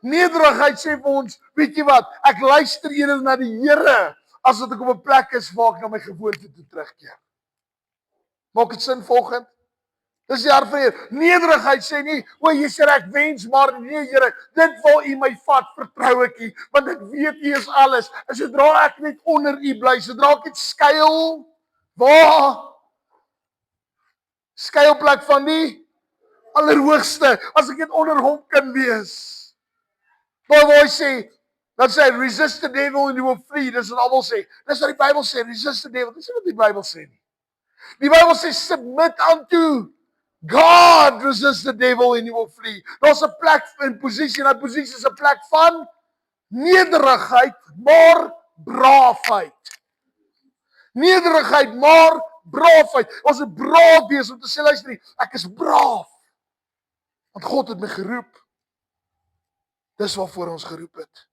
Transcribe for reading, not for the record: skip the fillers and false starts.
Nederigheid sê vir ons, weet jy wat, ek luister eerder na die Here, as dat ek op 'n plek is waar ek na my gewoonte toe terugkeer. Maak dit sin volgend? Dis die hart van die Here. Nederigheid sê nie, o, jy sê ek wens maar, nee Here, dit wil U my vat, vertrou ek U, want ek weet U is alles. En sodra ek net onder U bly, sodra ek net skuil, waar? Skuilplek van die Allerhoogste, as ek net onder Hom kan wees. Maar waar hy sê, dan sê hy, resist the devil and he will flee, dis wat almal sê. Dis wat die Bybel sê, resist the devil, dis wat die Bybel sê nie. Die Bybel sê, submit unto God, resist the devil and he will flee. Daar's 'n plek in posisie, en 'n posisie is 'n plek van nederigheid, maar braafheid. Nederigheid, maar braafheid. Ons moet braaf wees om te sê, luister nie, ek is braaf. Want God het my geroep. Dis waarvoor ons geroep het.